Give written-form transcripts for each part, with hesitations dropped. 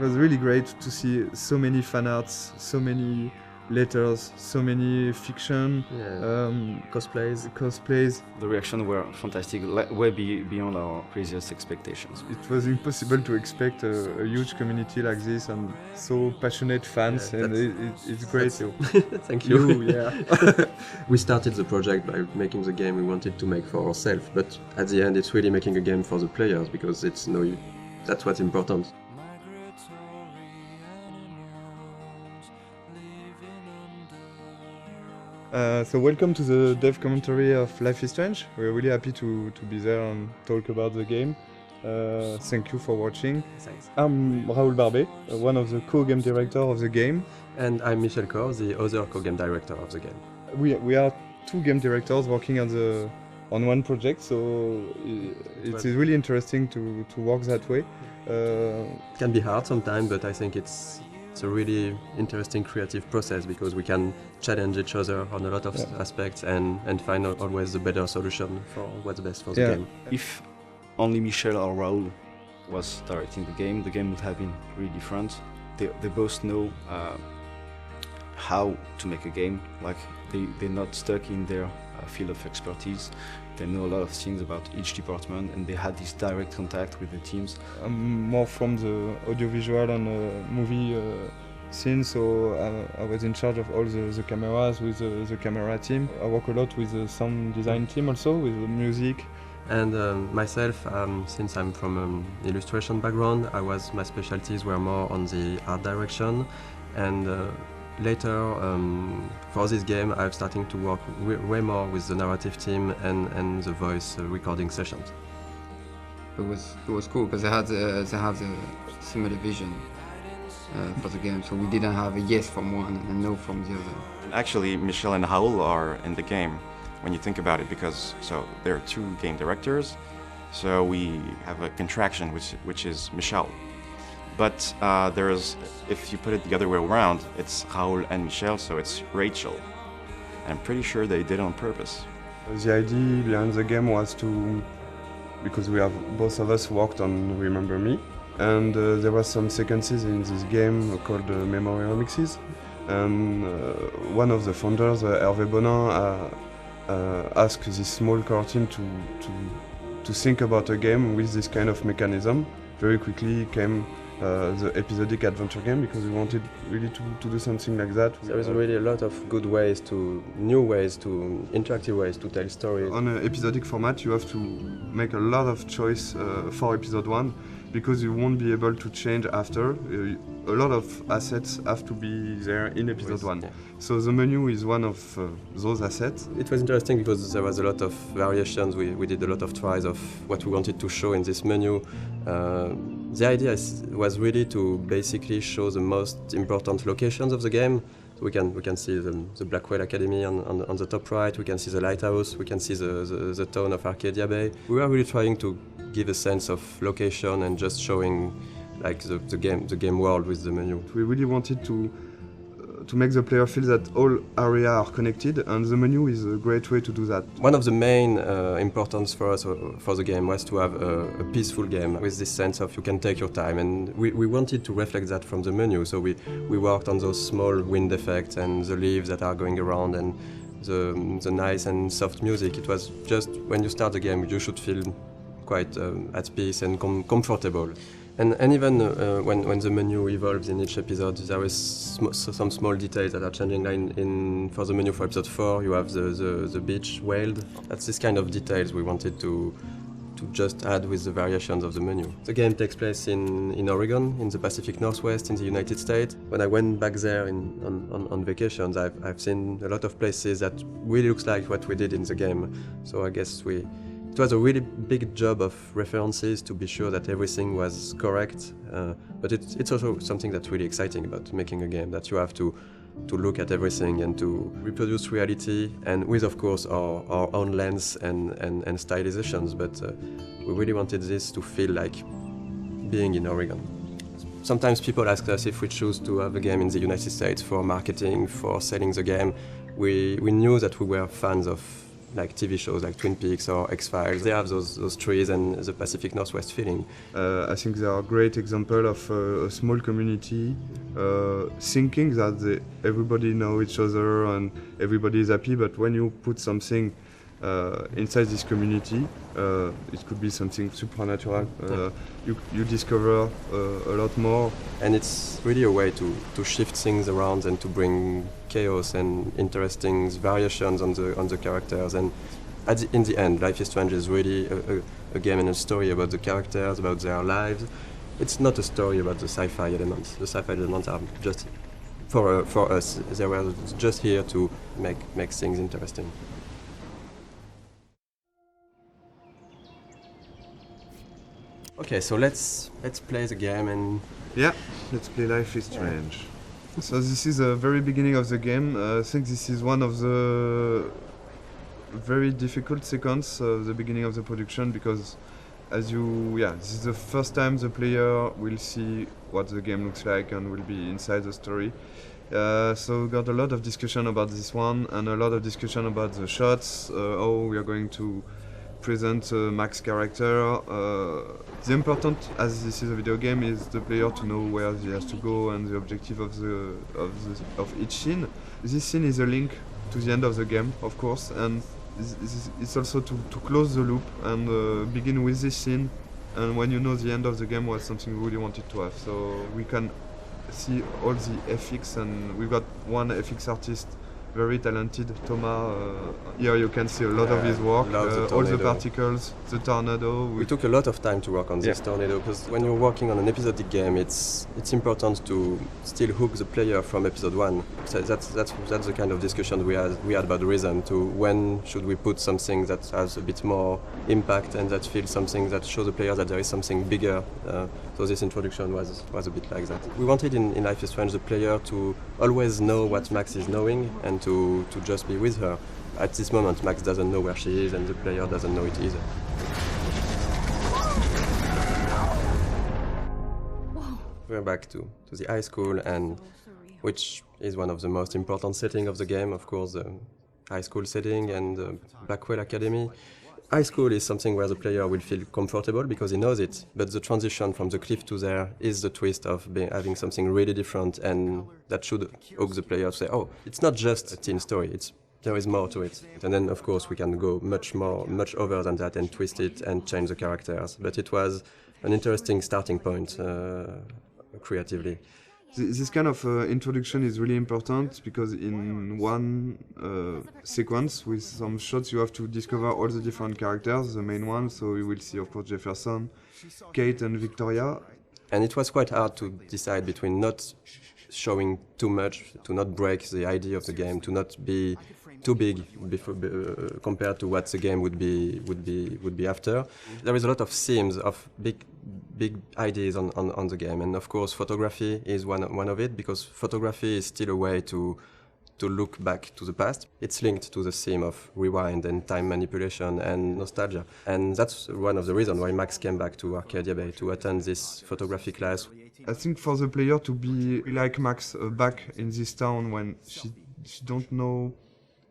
was really great to see so many fan arts, so many letters, so many fiction, cosplays. The reactions were fantastic, way beyond our craziest expectations. It was impossible to expect a huge community like this and so passionate fans, and it's great. Thank you. Yeah. We started the project by making the game we wanted to make for ourselves, but at the end it's really making a game for the players, because that's what's important. So welcome to the dev commentary of Life is Strange. We're really happy to be there and talk about the game. Thank you for watching. Thanks. I'm Raoul Barbet, one of the co-game director of the game. And I'm Michel Cor, the other co-game director of the game. We are two game directors working on one project, so it's really interesting to work that way. It can be hard sometimes, but I think it's a really interesting creative process, because we can challenge each other on a lot of aspects and find out always the better solution for what's best for the game. If only Michel or Raoul was directing the game would have been really different. They both know how to make a game. Like they're not stuck in their field of expertise. They know a lot of things about each department, and they had this direct contact with the teams. I'm more from the audiovisual and movie scene, so I was in charge of all the cameras with the camera team. I work a lot with the sound design team also, with the music. And myself, since I'm from an illustration background, my specialties were more on the art direction, and later, for this game, I'm starting to work way more with the narrative team and the voice recording sessions. It was cool because they had a similar vision for the game, so we didn't have a yes from one and a no from the other. Actually, Michel and Raoul are in the game when you think about it, because there are two game directors, so we have a contraction which is Michel. But if you put it the other way around, it's Raoul and Michel, so it's Rachel. And I'm pretty sure they did it on purpose. The idea behind the game was because both of us worked on Remember Me, and there were some sequences in this game called Memory Remixes. And one of the founders, Hervé Bonin, asked this small core team to think about a game with this kind of mechanism. Very quickly came the episodic adventure game, because we wanted really to do something like that. There is really a lot of good interactive ways to tell stories. On an episodic format, you have to make a lot of choice for episode 1, because you won't be able to change after. A lot of assets have to be there in episode 1. Yeah. So the menu is one of those assets. It was interesting because there was a lot of variations. We did a lot of tries of what we wanted to show in this menu. The idea was really to basically show the most important locations of the game. So we can see the Blackwell Academy on the top right, we can see the lighthouse, we can see the town of Arcadia Bay. We were really trying to give a sense of location and just showing like the game world with the menu. We really wanted to make the player feel that all areas are connected, and the menu is a great way to do that. One of the main importance for us for the game was to have a peaceful game with this sense of you can take your time, and we wanted to reflect that from the menu. So we worked on those small wind effects and the leaves that are going around and the nice and soft music. It was just when you start the game you should feel quite at peace and comfortable. And even when the menu evolves in each episode, there is some small details that are changing. Like for the menu for episode 4, you have the beach wailed. That's this kind of details we wanted to just add with the variations of the menu. The game takes place in Oregon, in the Pacific Northwest, in the United States. When I went back there on vacations, I've seen a lot of places that really looks like what we did in the game. So I guess it was a really big job of references to be sure that everything was correct, but it's also something that's really exciting about making a game, that you have to look at everything and to reproduce reality, and with, of course, our own lens and stylizations, but we really wanted this to feel like being in Oregon. Sometimes people ask us if we choose to have a game in the United States for marketing, for selling the game. We knew that we were fans of like TV shows like Twin Peaks or X-Files. They have those trees and the Pacific Northwest feeling. I think they are a great example of a small community thinking that everybody know each other and everybody is happy, but when you put something inside this community, it could be something supernatural. You discover a lot more. And it's really a way to shift things around and to bring chaos and interesting variations on the characters. And in the end, Life is Strange is really a game and a story about the characters, about their lives. It's not a story about the sci-fi elements. The sci-fi elements are just, for us, they were just here to make things interesting. Okay, so let's play the game and... Yeah, let's play Life is Strange. So this is the very beginning of the game. I think this is one of the very difficult sequences of the beginning of the production, because this is the first time the player will see what the game looks like and will be inside the story. So we got a lot of discussion about this one and a lot of discussion about the shots, how we are going to present Max's character. The important, as this is a video game, is the player to know where he has to go and the objective of each scene. This scene is a link to the end of the game, of course, and it's also to close the loop and begin with this scene. And when you know the end of the game was something we really wanted to have, so we can see all the FX, and we've got one FX artist, very talented, Tolma4. Here you can see a lot of his work, all the particles, the tornado. We took a lot of time to work on this tornado, because when you're working on an episodic game, it's important to still hook the player from episode 1. So that's the kind of discussion we had about the reason to when should we put something that has a bit more impact and that feels something that shows the player that there is something bigger. So this introduction was a bit like that. We wanted in Life is Strange the player to always know what Max is knowing and to just be with her. At this moment, Max doesn't know where she is and the player doesn't know it either. We're back to the high school, and which is one of the most important settings of the game, of course, the high school setting and the Blackwell Academy. High school is something where the player will feel comfortable because he knows it, but the transition from the cliff to there is the twist of having something really different, and that should hook the player to say, oh, it's not just a teen story, there is more to it. And then, of course, we can go much over than that and twist it and change the characters. But it was an interesting starting point creatively. This kind of introduction is really important because in one sequence with some shots you have to discover all the different characters, the main ones, so you will see of course Jefferson, Kate and Victoria. And it was quite hard to decide between not showing too much, to not break the idea of the game, to not be too big compared to what the game would be after. There is a lot of themes of big ideas on the game, and of course photography is one of it, because photography is still a way to look back to the past. It's linked to the theme of rewind and time manipulation and nostalgia, and that's one of the reasons why Max came back to Arcadia Bay to attend this photography class. I think for the player to be like Max back in this town when she don't know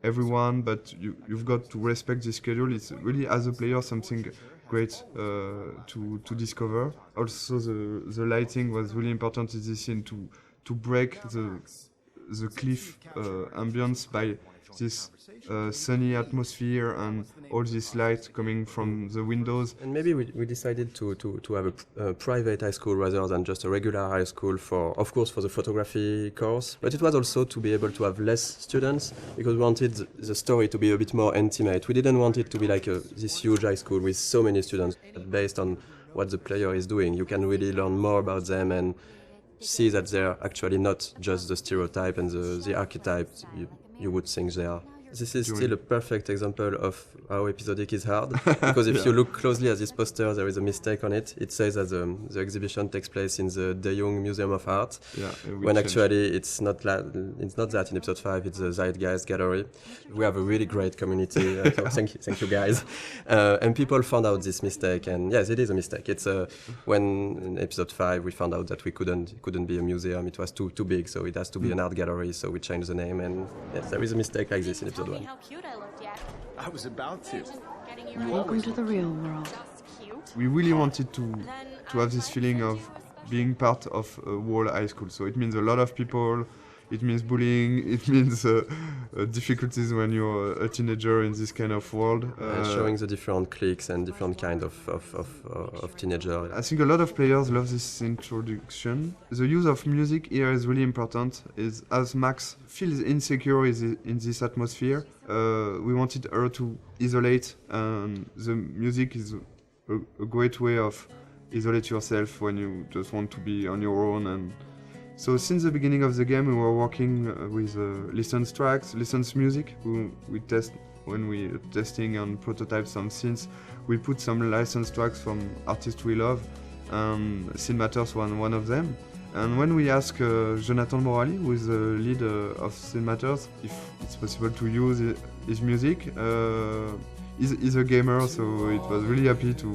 everyone, but you've got to respect the schedule. It's really, as a player, something great to discover. Also, the lighting was really important in this scene to break the cliff ambience by this sunny atmosphere and all this light coming from the windows. And maybe we decided to have a private high school rather than just a regular high school of course for the photography course, but it was also to be able to have less students because we wanted the story to be a bit more intimate. We didn't want it to be like this huge high school with so many students. But based on what the player is doing, you can really learn more about them and see that they're actually not just the stereotype and the archetype you would think they are. This is still a perfect example of how episodic is hard, because if you look closely at this poster, there is a mistake on it. It says that the exhibition takes place in the De Young Museum of Art, when actually it's not that in episode 5, it's the Zeitgeist Gallery. We have a really great community, so thank you guys. And people found out this mistake, and yes, it is a mistake. It's when in episode 5 we found out that we couldn't be a museum, it was too big, so it has to be an art gallery, so we changed the name, and yes, there is a mistake like this in episode 1. How cute I looked, yeah. I was about to. Welcome to the real world. We really wanted to have this feeling of being part of a whole high school. So it means a lot of people, it means bullying, it means difficulties when you're a teenager in this kind of world. And showing the different cliques and different kind of teenager. I think a lot of players love this introduction. The use of music here is really important. Is as Max feels insecure in this atmosphere, we wanted her to isolate, and the music is a great way of isolate yourself when you just want to be on your own. And so since the beginning of the game we were working with licensed tracks, licensed music. We test when we are testing and prototype some scenes, we put some licensed tracks from artists we love, and Scene Matters was one of them. And when we asked Jonathan Morali, who is the lead of Scene Matters, if it's possible to use his music, he's a gamer, so it was really happy to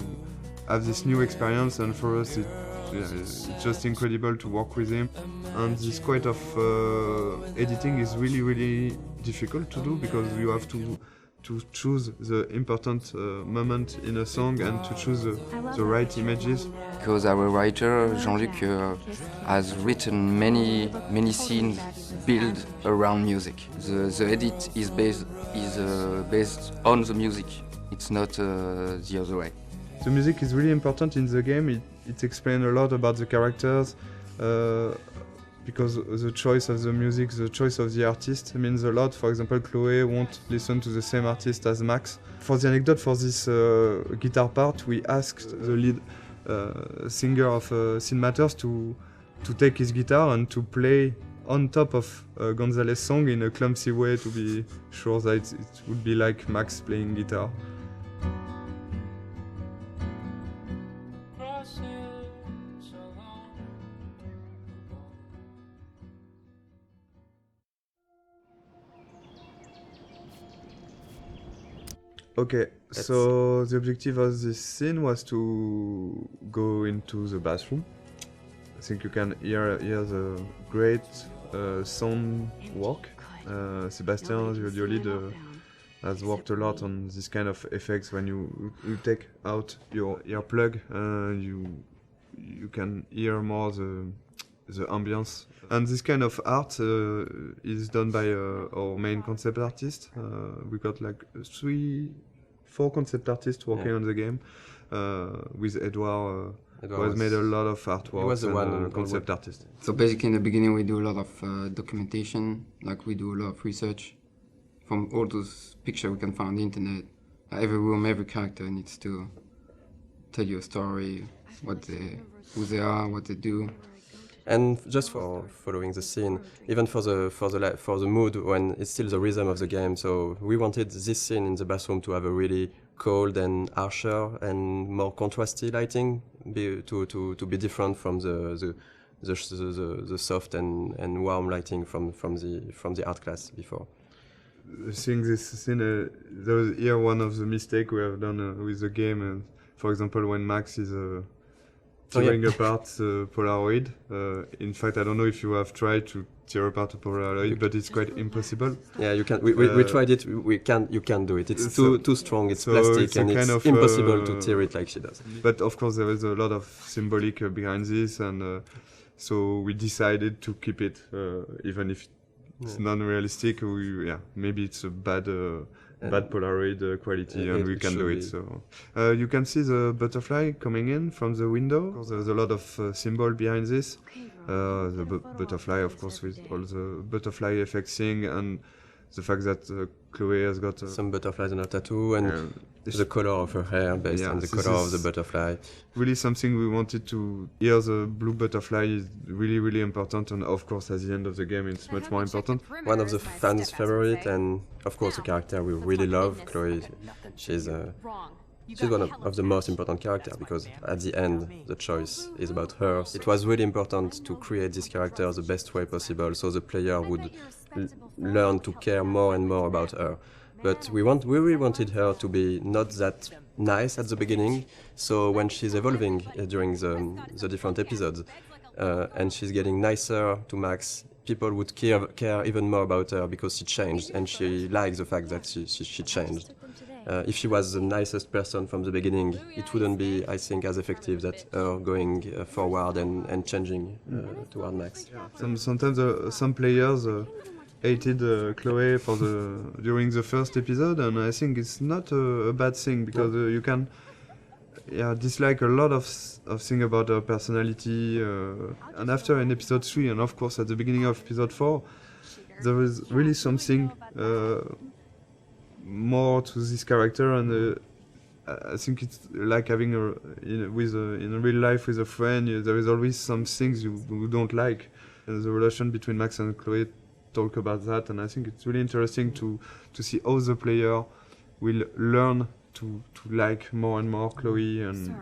have this new experience, and for us it's just incredible to work with him. And this kind of editing is really, really difficult to do, because you have to choose the important moment in a song and to choose the right images. Because our writer Jean-Luc has written many scenes built around music. The edit is based on the music. It's not the other way. The music is really important in the game. It explains a lot about the characters, because the choice of the music, the choice of the artist means a lot. For example, Chloe won't listen to the same artist as Max. For the anecdote, for this guitar part, we asked the lead singer of Scene Matters to take his guitar and to play on top of Gonzalez's song in a clumsy way, to be sure that it would be like Max playing guitar. Okay, so the objective of this scene was to go into the bathroom. I think you can hear the great sound work. Sebastian, the audio lead, has worked a lot on this kind of effects. When you take out your earplug, you can hear more the ambience. And this kind of art is done by our main concept artist. We got like 4 concept artists working on the game, with Edouard who has made a lot of artwork. He was the one concept artist. So basically in the beginning we do a lot of documentation, like we do a lot of research. From all those pictures we can find on the internet, every room, every character needs to tell you a story, who they are, what they do. And just for following the scene, even for the mood, when it's still the rhythm of the game. So we wanted this scene in the bathroom to have a really cold and harsher and more contrasty lighting, to be different from the soft and warm lighting from the art class before. Seeing this scene, there was here one of the mistakes we have done with the game. For example, when Max is tearing apart the Polaroid. In fact, I don't know if you have tried to tear apart a Polaroid, but it's quite impossible. Yeah, you can. We tried it. You can't do it. It's too strong. It's plastic, and it's impossible to tear it like she does. But of course, there is a lot of symbolic behind this, and so we decided to keep it, even if it's non-realistic. Maybe it's a bad Polaroid quality, and we can do it. So you can see the butterfly coming in from the window. Of course, there's a lot of symbol behind this. The butterfly, of course, with all the butterfly effect thing, and the fact that Chloe has got some butterflies on her tattoo, and the color of her hair based on the color of the butterfly. Really something we wanted to hear. The blue butterfly is really, really important, and of course at the end of the game it's much more important. One of the fans' favorite, and of course a character we really love, Chloe. She's one of the most important characters, because at the end the choice is about her. It was really important to create this character the best way possible, so the player would learn to care more and more about her. But we really wanted her to be not that nice at the beginning, so when she's evolving during the different episodes, and she's getting nicer to Max, people would care even more about her, because she changed, and she likes the fact that she changed. if she was the nicest person from the beginning, it wouldn't be, I think, as effective that her going forward and changing toward Max. Sometimes some players hated Chloe during the first episode, and I think it's not a bad thing, because you can dislike a lot of things about her personality, and after in episode 3, and of course at the beginning of episode 4, there is really something more to this character, and I think it's like having in real life with a friend. There is always some things you don't like. The relation between Max and Chloe talk about that, and I think it's really interesting to see how the player will learn to like more and more Chloe. And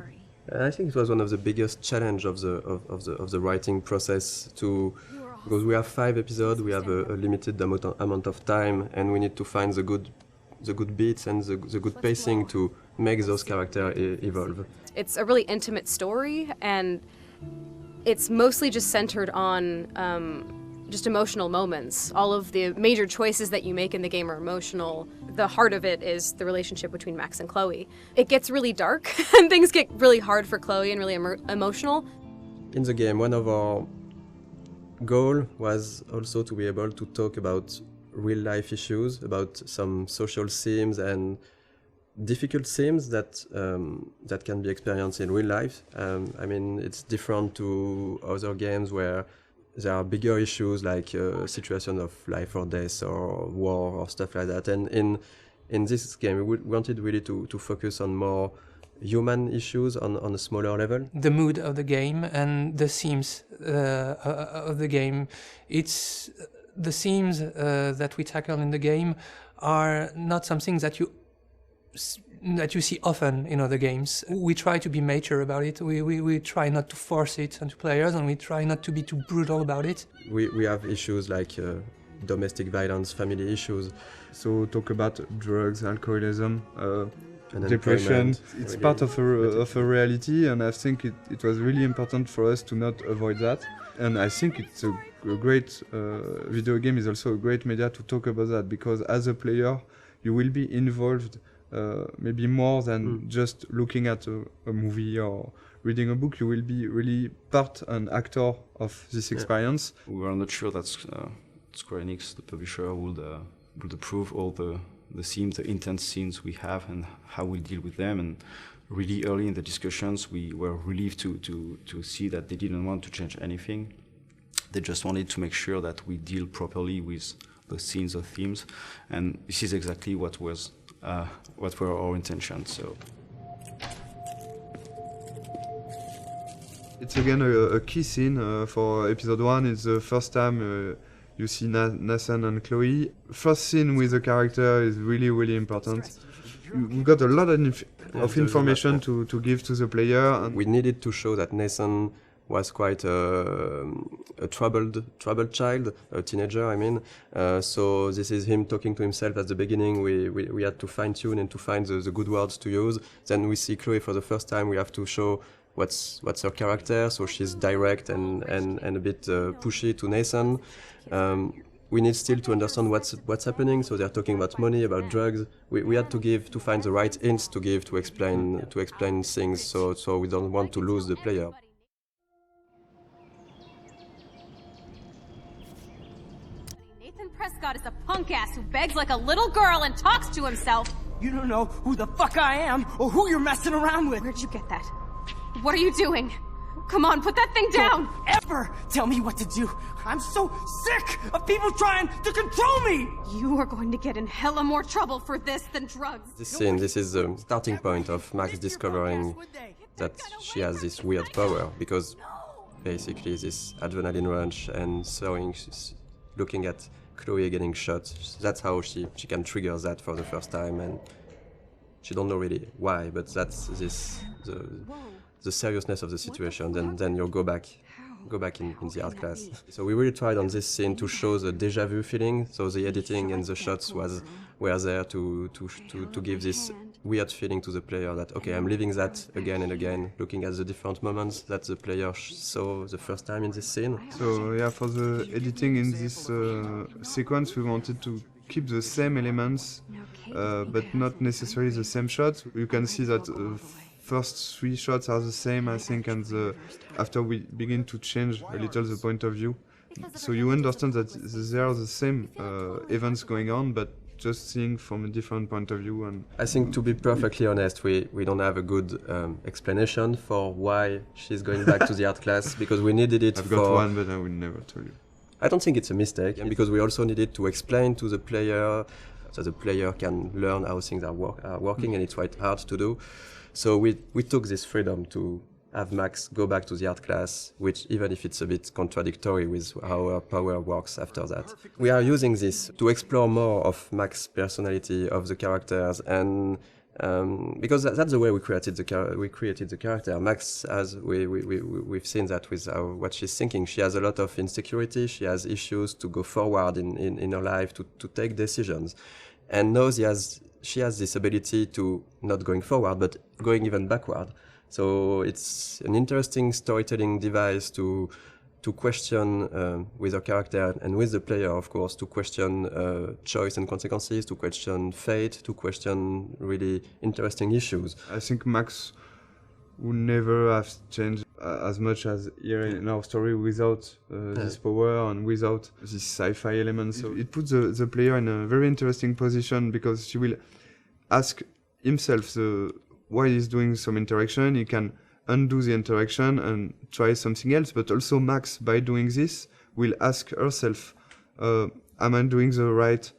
I think it was one of the biggest challenge of the writing process because we have 5 episodes, we have a limited amount of time, and we need to find the good beats and the good pacing to make those characters evolve. It's a really intimate story, and it's mostly just centered on just emotional moments. All of the major choices that you make in the game are emotional. The heart of it is the relationship between Max and Chloe. It gets really dark, and things get really hard for Chloe and really emotional. In the game, one of our goal was also to be able to talk about real life issues, about some social themes and difficult themes that can be experienced in real life. I mean, it's different to other games where there are bigger issues like situation of life or death or war or stuff like that. And in this game, we wanted really to focus on more human issues on a smaller level. The mood of the game and the themes of the game. It's the themes that we tackle in the game are not something that you see often in other games. We try to be mature about it. We try not to force it onto players, and we try not to be too brutal about it. We have issues like domestic violence, family issues. So talk about drugs, alcoholism, depression. It's really part of a reality, and I think it was really important for us to not avoid that. And I think it's a great video game is also a great media to talk about that, because as a player you will be involved maybe more than just looking at a movie or reading a book. You will be really part and actor of this experience. We were not sure that Square Enix, the publisher, would approve all the themes, the intense scenes we have, and how we deal with them. And really early in the discussions, we were relieved to see that they didn't want to change anything. They just wanted to make sure that we deal properly with the scenes or themes, and this is exactly what were our intentions. So it's again a key scene for episode 1. It's the first time you see Nathan and Chloe. First scene with the character is really, really important. We got a lot of information to give to the player. And we needed to show that Nathan was quite a troubled child, a teenager, I mean. So this is him talking to himself at the beginning. We had to fine-tune and to find the good words to use. Then we see Chloe for the first time. We have to show what's her character. So she's direct and a bit pushy to Nathan. We need still to understand what's happening. So they're talking about money, about drugs. We had to find the right hints to give to explain things. So we don't want to lose the player. Prescott is a punk ass who begs like a little girl and talks to himself. You don't know who the fuck I am or who you're messing around with. Where'd you get that? What are you doing? Come on, put that thing down! Don't ever tell me what to do. I'm so sick of people trying to control me! You are going to get in hella more trouble for this than drugs. This scene, this is the starting point of Max discovering that she has this weird power, because basically this adrenaline rush and looking at Chloe getting shot, that's how she can trigger that for the first time, and she don't know really why, but that's the seriousness of the situation. Then you go back in the art class. So we really tried on this scene to show the déjà vu feeling. So the editing and the shots were there to give this weird feeling to the player that, okay, I'm living that again and again, looking at the different moments that the player saw the first time in this scene. So yeah, for the editing in this sequence, we wanted to keep the same elements, but not necessarily the same shots. You can see that first 3 shots are the same, I think, and after we begin to change a little the point of view, so you understand that there are the same events going on, but just seeing from a different point of view. And I think, to be perfectly honest, we don't have a good explanation for why she's going back to the art class, because we needed it. I've got one, but I will never tell you. I don't think it's a mistake, because we also needed to explain to the player, so the player can learn how things are working, and it's quite hard to do. So we took this freedom to have Max go back to the art class, which, even if it's a bit contradictory with how her power works after that. We are using this to explore more of Max's personality, of the characters, and because that's the way we created the character. Max, as we've seen that with what she's thinking. She has a lot of insecurity. She has issues to go forward in her life, to take decisions, and now she has this ability to not going forward, but going even backward. So it's an interesting storytelling device to question with her character and with the player, of course, to question choice and consequences, to question fate, to question really interesting issues. I think Max would never have changed as much as here in our story without this power and without this sci-fi element. So it puts the player in a very interesting position, because she will ask himself why he's doing some interaction. He can undo the interaction and try something else, but also Max, by doing this, will ask herself, am I doing the right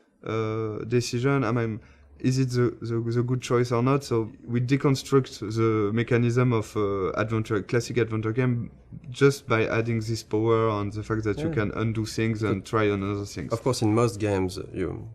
decision? Is it the good choice or not? So we deconstruct the mechanism of classic adventure game, just by adding this power and the fact that you can undo things and try another things. Of course, in most games, you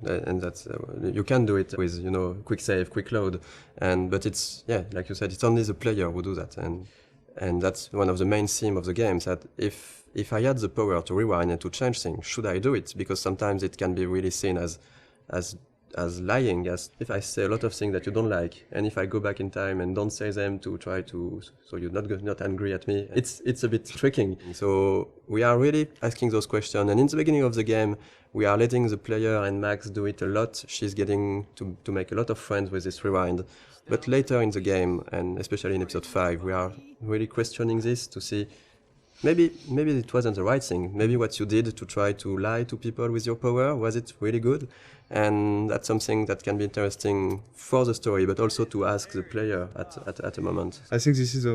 can do it with quick save, quick load, but it's like you said, it's only the player who do that, and that's one of the main themes of the games. That if I had the power to rewind and to change things, should I do it? Because sometimes it can be really seen as lying, as if I say a lot of things that you don't like, and if I go back in time and don't say them to try to, so you're not angry at me, it's a bit tricking. So we are really asking those questions, and in the beginning of the game, we are letting the player and Max do it a lot. She's getting to make a lot of friends with this rewind. But later in the game, and especially in episode 5, we are really questioning this to see maybe it wasn't the right thing. Maybe what you did to try to lie to people with your power, was it really good? And that's something that can be interesting for the story, but also to ask the player at a moment. I think this is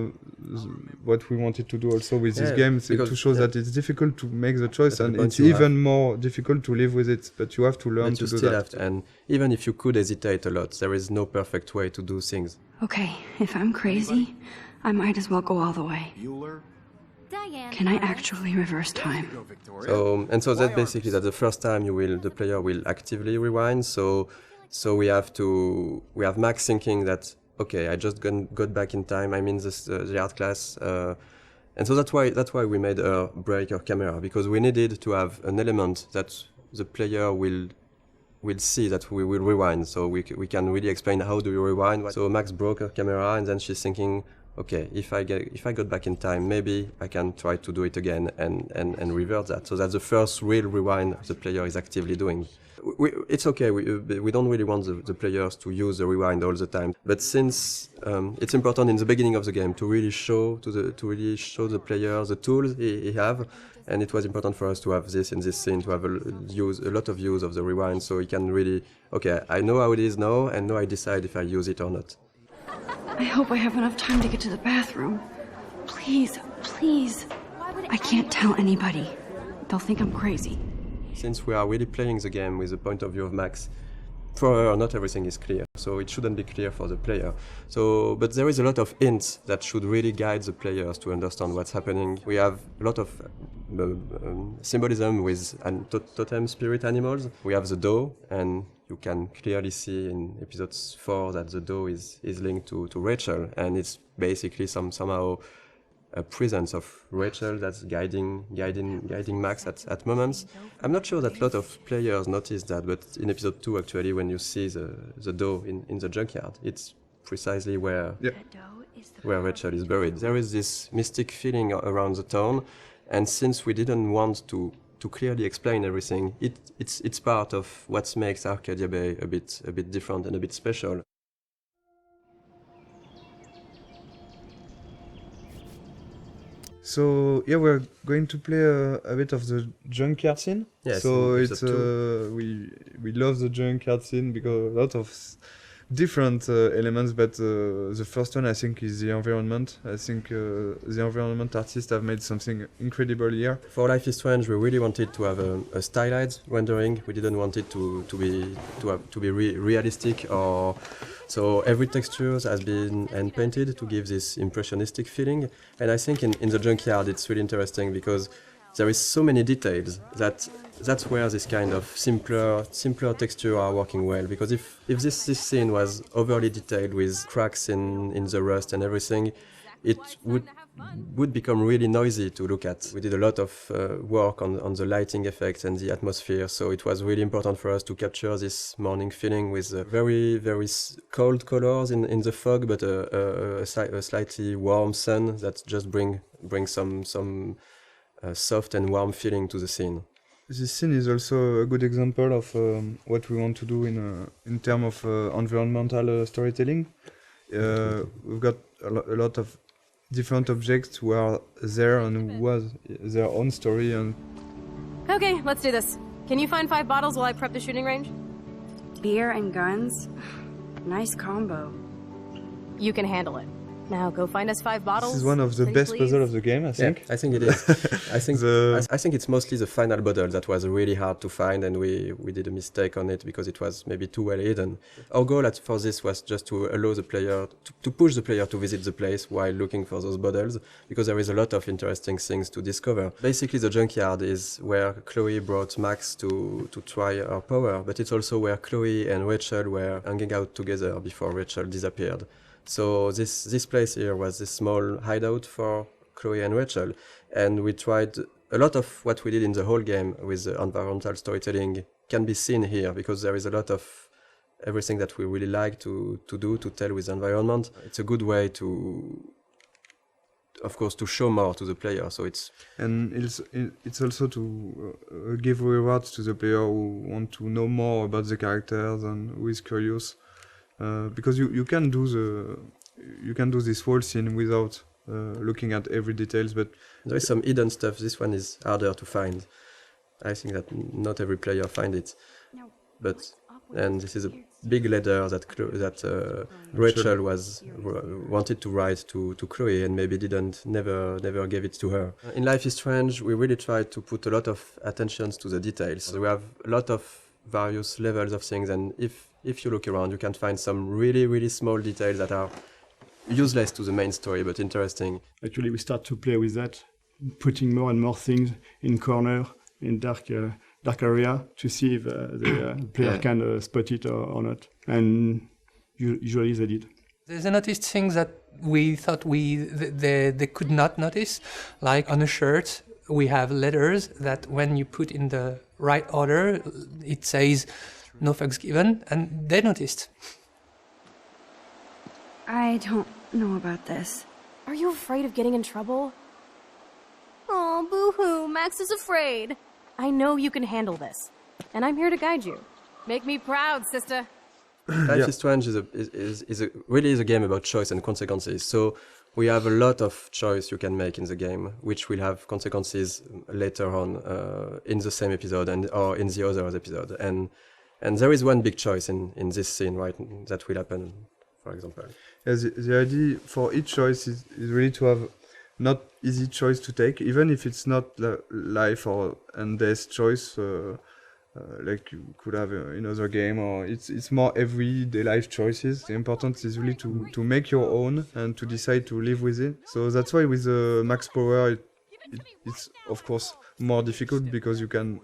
what we wanted to do also with this game, to show that it's difficult to make the choice, and it's even more difficult to live with it, but you have to learn to do that. And even if you could hesitate a lot, there is no perfect way to do things. Okay, if I'm crazy, I might as well go all the way. Can I actually reverse time? So that's basically the first time the player will actively rewind. So we have Max thinking that, okay, I just got back in time. I'm in the art class, and so that's why we made her break her camera, because we needed to have an element that the player will see that we will rewind. So we can really explain how do you rewind. So Max broke her camera, and then she's thinking, okay, if I got back in time, maybe I can try to do it again and revert that. So that's the first real rewind the player is actively doing. It's okay. We don't really want the players to use the rewind all the time. But since it's important in the beginning of the game to really show the player the tools he have, and it was important for us to have this in this scene, to have a lot of use of the rewind, so he can really, okay, I know how it is now, and now I decide if I use it or not. I hope I have enough time to get to the bathroom. Please, please. I can't tell anybody. They'll think I'm crazy. Since we are really playing the game with the point of view of Max, for her, not everything is clear, so it shouldn't be clear for the player. But there is a lot of hints that should really guide the players to understand what's happening. We have a lot of symbolism with totem spirit animals. We have the doe, and you can clearly see in episode 4 that the doe is linked to Rachel, and it's basically somehow a presence of Rachel that's guiding Max at moments. I'm not sure that a lot of players notice that, but in episode 2 actually, when you see the doe in the junkyard, it's precisely where Rachel is buried. There is this mystic feeling around the town, and since we didn't want to to clearly explain everything. It's part of what makes Arcadia Bay a bit different and a bit special. So yeah, we're going to play a bit of the junkyard scene. Yes, so it's we love the junkyard scene because a lot of different elements, but the first one I think is the environment. I think the environment artists have made something incredible here. For Life is Strange, we really wanted to have a stylized rendering. We didn't want it to be realistic, or so every texture has been hand painted to give this impressionistic feeling. And I think in the junkyard it's really interesting because there is so many details that's where this kind of simpler texture are working well. Because if this scene was overly detailed with cracks in the rust and everything, it would become really noisy to look at. We did a lot of work on the lighting effects and the atmosphere, so it was really important for us to capture this morning feeling with very cold colors in the fog, but a slightly warm sun that just bring some soft and warm feeling to the scene. This scene is also a good example of what we want to do in terms of environmental storytelling. We've got a lot of different objects who are there and who has their own story. And Okay, let's do this. Can you find 5 bottles while I prep the shooting range? Beer and guns? Nice combo. You can handle it. Now go find us 5 bottles. This is one of the best puzzles of the game, I think. Yeah, I think it is. I think it's mostly the final bottle that was really hard to find, and we did a mistake on it because it was maybe too well hidden. Our goal for this was just to allow the player, to push the player to visit the place while looking for those bottles, because there is a lot of interesting things to discover. Basically, the junkyard is where Chloe brought Max to try her power, but it's also where Chloe and Rachel were hanging out together before Rachel disappeared. So this place here was this small hideout for Chloe and Rachel, and we tried a lot of what we did in the whole game with the environmental storytelling can be seen here, because there is a lot of everything that we really like to tell with the environment. It's a good way to, of course, to show more to the player. So it's also to give rewards to the player who want to know more about the characters and who is curious. Because you can do this whole scene without looking at every details, but there is some hidden stuff. This one is harder to find. I think that not every player find it. And this is a big letter that Rachel wanted to write to Chloe and maybe never gave it to her. In Life is Strange, we really tried to put a lot of attention to the details. So we have a lot of various levels of things, and if you look around, you can find some really small details that are useless to the main story, but interesting. Actually, we start to play with that, putting more and more things in corner, in dark area, to see if the player can spot it or not. And usually they did. There's a noticed things that we thought they could not notice, like on a shirt we have letters that when you put in the right order, it says no fucks given, and they noticed. I don't know about this. Are you afraid of getting in trouble? Oh, boo-hoo, Max is afraid. I know you can handle this, and I'm here to guide you. Make me proud, sister. Life is Strange is a game about choice and consequences. So we have a lot of choice you can make in the game, which will have consequences later on in the same episode or in the other episode. And there is one big choice in this scene, right, that will happen, for example. Yeah, the idea for each choice is really to have not easy choice to take, even if it's not life or and death choice, like you could have in other game, or it's more everyday life choices. The important is really to make your own and to decide to live with it. So that's why with the max power, it's of course more difficult because you can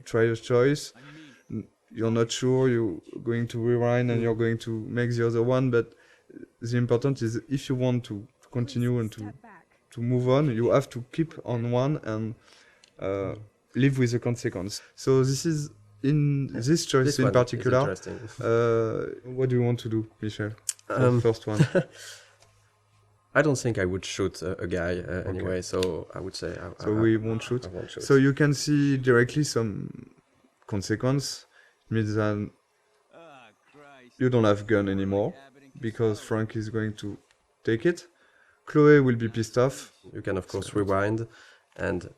try a choice. You're not sure, you're going to rewind and you're going to make the other one, but the important is if you want to continue and to move on, you have to keep on one and live with the consequence. So this is in this choice in particular. What do you want to do, Michel? First one. I don't think I would shoot a guy anyway, so I would say... we won't shoot. I won't shoot. So you can see directly some consequence. It means that you don't have gun anymore, because Frank is going to take it. Chloe will be pissed off. You can, of course, rewind and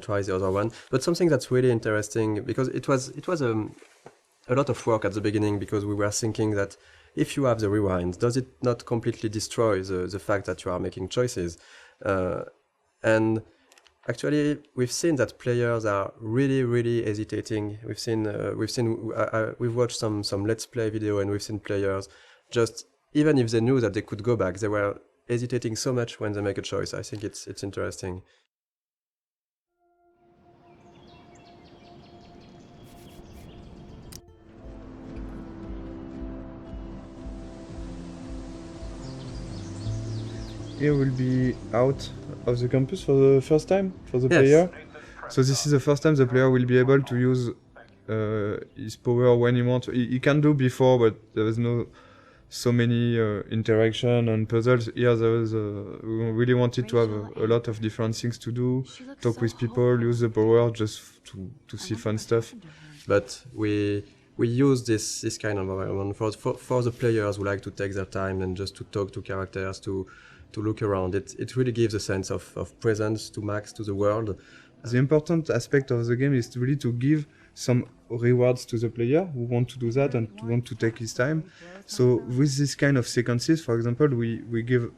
try the other one. But something that's really interesting, because it was a lot of work at the beginning, because we were thinking that if you have the rewind, does it not completely destroy the fact that you are making choices? And actually, we've seen that players are really hesitating. We've watched some Let's Play video, and we've seen players just, even if they knew that they could go back, they were hesitating so much when they make a choice. I think it's interesting. Here will be out of the campus for the first time for the Yes. player. So this is the first time the player will be able to use his power when he wants. He can do before, but there was no so many interaction and puzzles. Here there was we really wanted to have a lot of different things to do, talk with people, use the power just to see fun stuff. But we use this kind of environment for the players who like to take their time and just to talk to characters, to look around. It really gives a sense of presence to Max, to the world. The important aspect of the game is really to give some rewards to the player who want to do that and want to take his time. So with this kind of sequences, for example, we give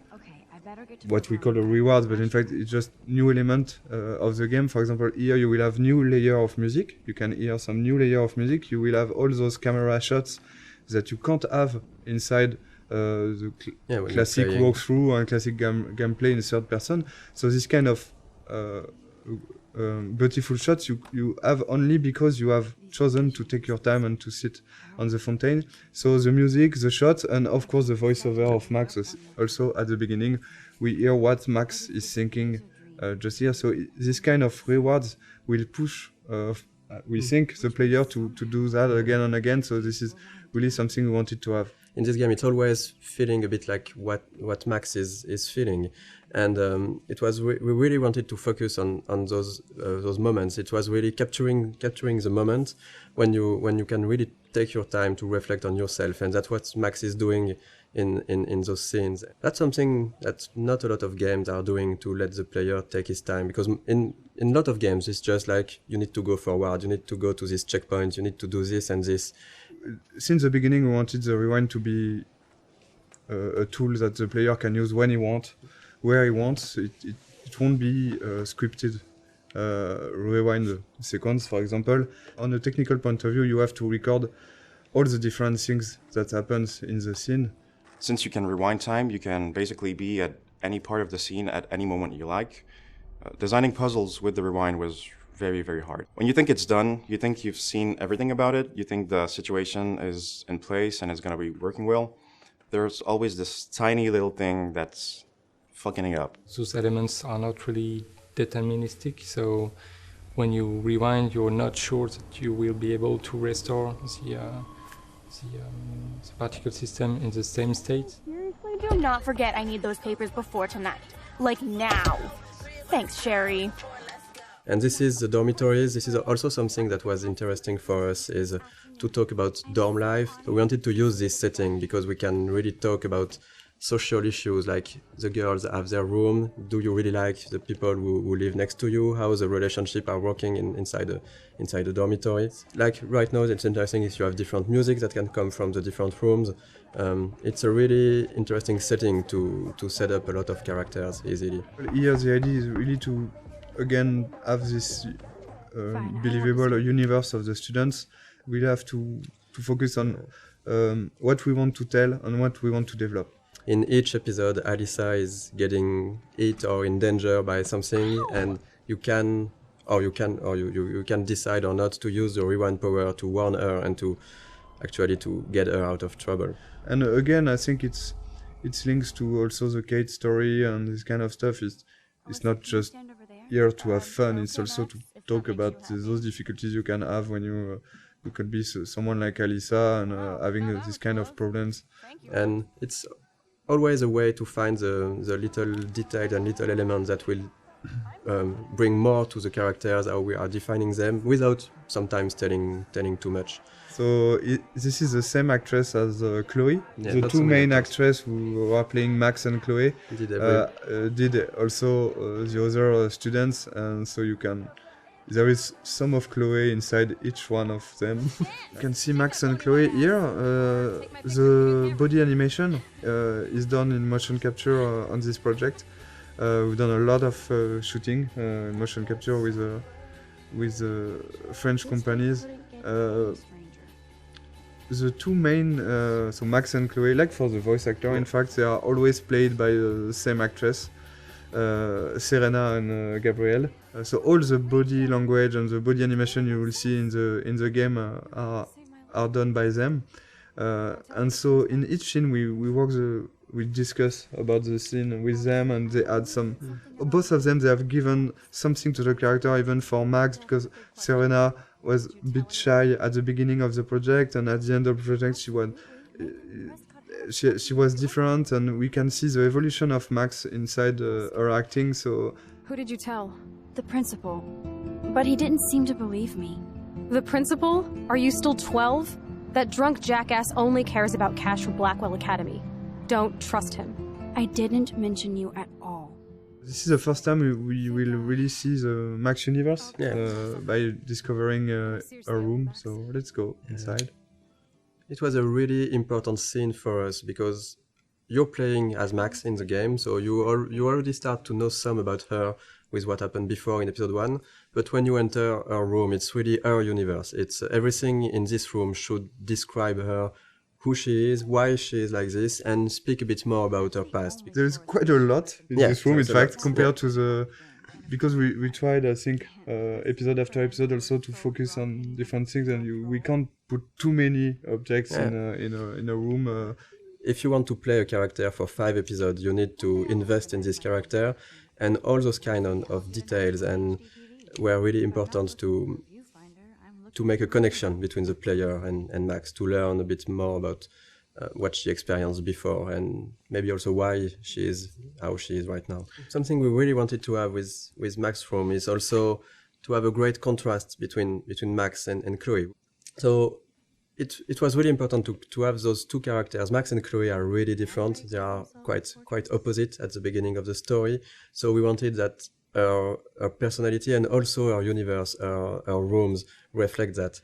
what we call a reward, but in fact it's just new element of the game. For example, here you will have new layer of music. You can hear some new layer of music. You will have all those camera shots that you can't have inside the classic walkthrough and classic gameplay in third person. So this kind of beautiful shots you have only because you have chosen to take your time and to sit on the fountain. So the music, the shots, and of course the voiceover of Max also at the beginning. We hear what Max is thinking just here. So this kind of rewards will push, we think, the player to do that again and again. So this is really something we wanted to have. In this game, it's always feeling a bit like what Max is feeling, and it was we really wanted to focus on those moments. It was really capturing the moment when you can really take your time to reflect on yourself, and that's what Max is doing in those scenes. That's something that not a lot of games are doing, to let the player take his time, because in a lot of games it's just like you need to go forward, you need to go to this checkpoint, you need to do this and this. Since the beginning, we wanted the rewind to be a tool that the player can use when he wants, where he wants. It won't be scripted rewind sequence, for example. On a technical point of view, you have to record all the different things that happens in the scene. Since you can rewind time, you can basically be at any part of the scene at any moment you like. Designing puzzles with the rewind was very hard. When you think it's done, you think you've seen everything about it, you think the situation is in place and it's going to be working well. There's always this tiny little thing that's fucking it up. Those elements are not really deterministic, so when you rewind, you're not sure that you will be able to restore the particle system in the same state. Seriously, do not forget I need those papers before tonight. Like now. Thanks, Sherry. And this is the dormitories. This is also something that was interesting for us, is to talk about dorm life. We wanted to use this setting because we can really talk about social issues, like the girls have their room. Do you really like the people who live next to you? How the relationship are working inside the dormitories? Like right now, it's interesting if you have different music that can come from the different rooms. It's a really interesting setting to set up a lot of characters easily. Here the idea is really to again have this believable universe of the students. We have to focus on what we want to tell and what we want to develop. In each episode, Alyssa is getting hit or in danger by something, and you can decide or not to use the rewind power to warn her and to actually to get her out of trouble. And again, I think it's links to also the Kate story and this kind of stuff. It's not just here to have fun. It's also to talk about those difficulties you can have when you could be someone like Alyssa and having this kind of problems. And it's always a way to find the little details and little elements that will bring more to the characters, how we are defining them, without sometimes telling too much. So this is the same actress as Chloe. Yeah, the two main actresses who are playing Max and Chloe did also the other students, and so there is some of Chloe inside each one of them. You can see Max and Chloe here. The body animation is done in motion capture on this project. We've done a lot of shooting in motion capture with French companies. The two main, so Max and Chloe, like for the voice actor, in fact, they are always played by the same actress, Serena and Gabrielle. So all the body language and the body animation you will see in the game are done by them. And so in each scene we discuss about the scene with them, and they add some. Both of them, they have given something to the character, even for Max, because Serena was a bit shy at the beginning of the project, and at the end of the project she was different, and we can see the evolution of Max inside her acting. So Who did you tell? The principal. But he didn't seem to believe me. The principal? Are you still 12? That drunk jackass only cares about cash for Blackwell Academy. Don't trust him. I didn't mention you at all. this is the first time we will really see the Max universe by discovering a room. So let's go inside. It was a really important scene for us because you're playing as Max in the game, so you already start to know some about her with what happened before in episode 1. But when you enter her room, it's really her universe. It's everything in this room should describe her, who she is, why she is like this, and speak a bit more about her past. There's quite a lot in this room, in fact, compared to the... Because we tried, I think, episode after episode also to focus on different things, and we can't put too many objects in a room. If you want to play a character for 5 episodes, you need to invest in this character, and all those kind of details and were really important to make a connection between the player and Max, to learn a bit more about what she experienced before, and maybe also why she is how she is right now. Something we really wanted to have with Max's room is also to have a great contrast between Max and Chloe. So it was really important to have those two characters. Max and Chloe are really different. They are quite opposite at the beginning of the story. So we wanted that her personality and also her universe, her rooms reflect that.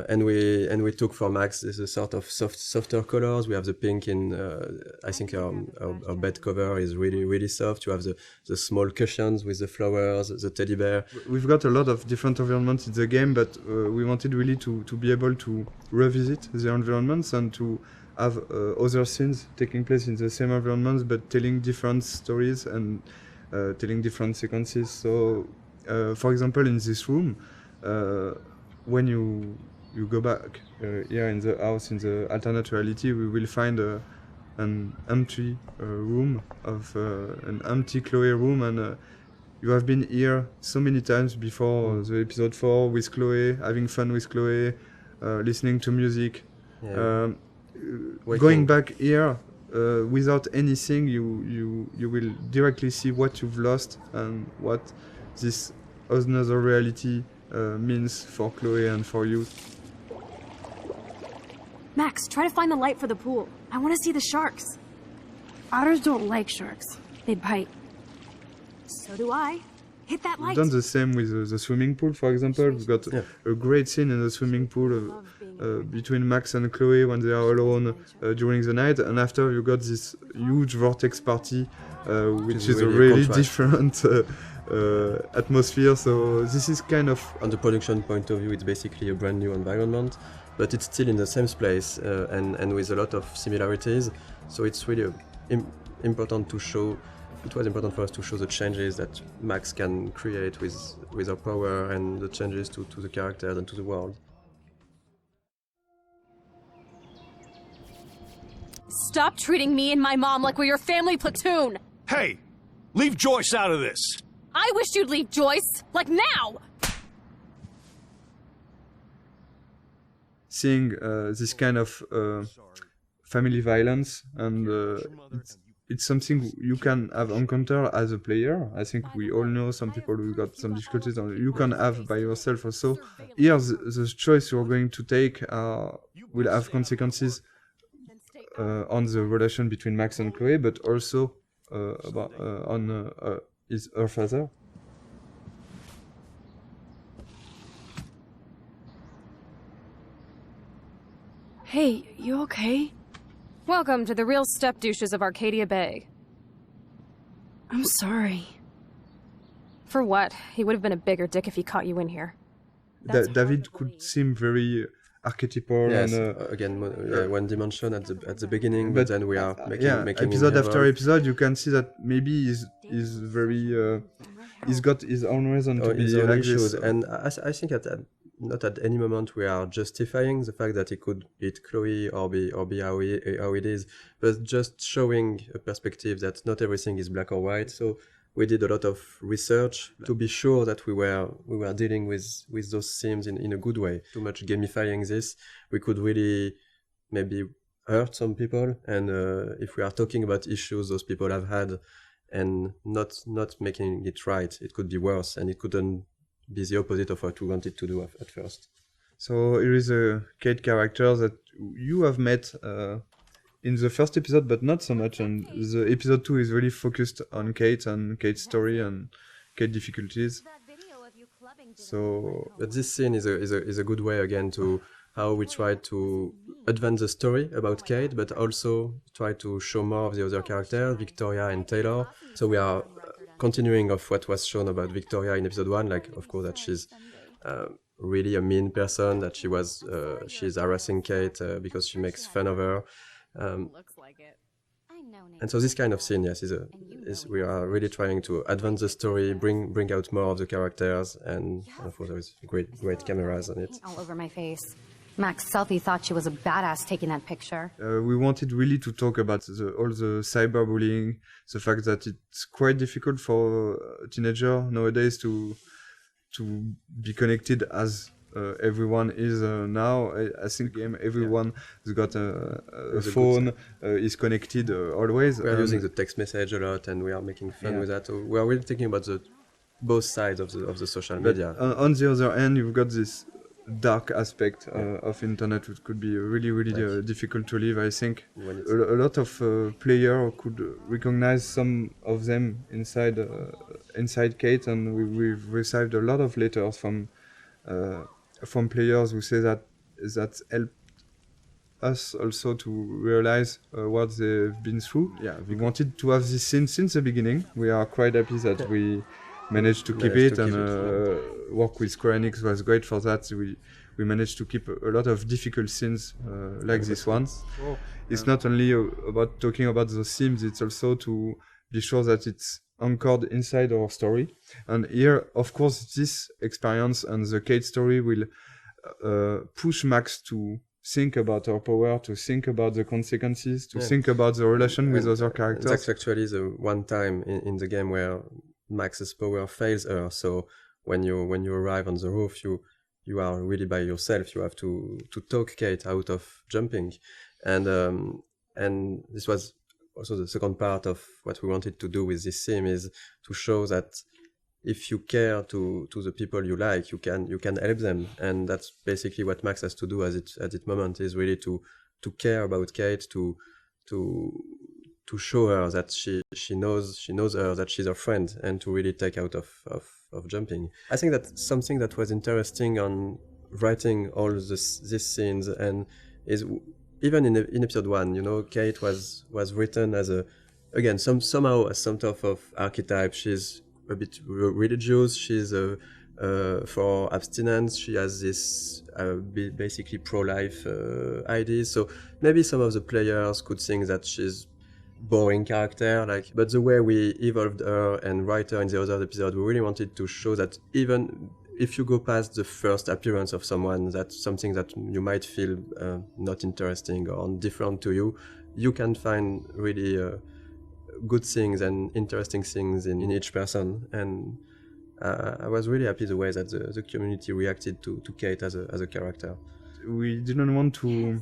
And we took for Max this sort of softer colors. We have the pink in, I think her bed cover is really soft. You have the small cushions with the flowers, the teddy bear. We've got a lot of different environments in the game, but we wanted really to be able to revisit the environments and to have other scenes taking place in the same environments, but telling different stories and telling different sequences. So, for example, in this room, when you go back here in the house, in the alternate reality, we will find an empty room of an empty Chloe room, and you have been here so many times before the episode 4 with Chloe, having fun with Chloe, listening to music. Going back here without anything, you will directly see what you've lost and what this another reality means for Chloe and for you. Max, try to find the light for the pool. I want to see the sharks. Otters don't like sharks. They bite. So do I. Hit that light. We've done the same with the swimming pool, for example. We've got a great scene in the swimming pool between Max and Chloe when they are alone during the night, and after you got this huge vortex party, which is a really different atmosphere. So this is kind of... On the production point of view, it's basically a brand new environment, but it's still in the same place and with a lot of similarities. So it's really important to show. It was important for us to show the changes that Max can create with her power and the changes to the characters and to the world. Stop treating me and my mom like we're your family platoon! Hey! Leave Joyce out of this! I wish you'd leave Joyce! Like now! Seeing this kind of family violence, and it's something you can have encountered as a player. I think we all know some people who got some difficulties, and you can have by yourself also. Here, the choice you're going to take will have consequences on the relation between Max and Chloe, but also on her father. Hey, you okay? Welcome to the real step douches of Arcadia Bay. I'm sorry. For what? He would have been a bigger dick if he caught you in here. David could seem very archetypal. Yes, and again, one dimension at the beginning, but then we are making episode after episode, you can see that maybe he's very he's got his own reason to be like issues. this. And I think not at any moment we are justifying the fact that he could hit Chloe or be how it is, but just showing a perspective that not everything is black or white. So we did a lot of research to be sure that we were dealing with those themes in a good way. Too much gamifying this, we could really maybe hurt some people. And if we are talking about issues those people have had and not making it right, it could be worse, and it couldn't be the opposite of what we wanted to do at first. So here is a Kate character that you have met in the first episode, but not so much. And the episode 2 is really focused on Kate and Kate's story and Kate's difficulties. So, but this scene is a good way again to how we try to advance the story about Kate, but also try to show more of the other characters, Victoria and Taylor. So we are continuing of what was shown about Victoria in episode 1, like of course that she's really a mean person, that she's harassing Kate because she makes fun of her. And so this kind of scene, yes, is we are really trying to advance the story, bring out more of the characters, and of course there is great cameras on it. All over my face. Max Selfie thought she was a badass taking that picture. We wanted really to talk about all the cyberbullying, the fact that it's quite difficult for a teenager nowadays to be connected as everyone is now. I think everyone has got a phone, is connected always. We are using the text message a lot, and we are making fun with that. So we are really thinking about both sides of the social media. But on the other hand, you've got this dark aspect of internet, which could be really difficult to live. I think a lot of players could recognize some of them inside Kate, and we've received a lot of letters from players who say that helped us also to realize what they've been through. Yeah, we wanted to have this scene since the beginning. We are quite happy that we managed to keep it, and work with Square Enix was great for that. We managed to keep a lot of difficult scenes like this one. It's not only about talking about those themes, it's also to be sure that it's anchored inside our story. And here, of course, this experience and the Kate story will push Max to think about her power, to think about the consequences, to think about the relation with other characters. That's actually the one time in the game where Max's power fails her. So when you arrive on the roof, you are really by yourself. You have to talk Kate out of jumping, and this was also the second part of what we wanted to do with this theme, is to show that if you care to the people you like, you can help them, and that's basically what Max has to do at this moment, is really to care about Kate, to show her that she knows her, that she's her friend, and to really take out of jumping. I think that's something that was interesting on writing all these scenes, and is even in episode 1, Kate was written as somehow as some type of archetype. She's a bit religious. She's for abstinence. She has this basically pro-life ideas. So maybe some of the players could think that she's boring character, but the way we evolved her and write her in the other episode, we really wanted to show that even if you go past the first appearance of someone, that's something that you might feel not interesting or different to you, you can find really good things and interesting things in each person. And I was really happy the way that the community reacted to Kate as a character. We didn't want to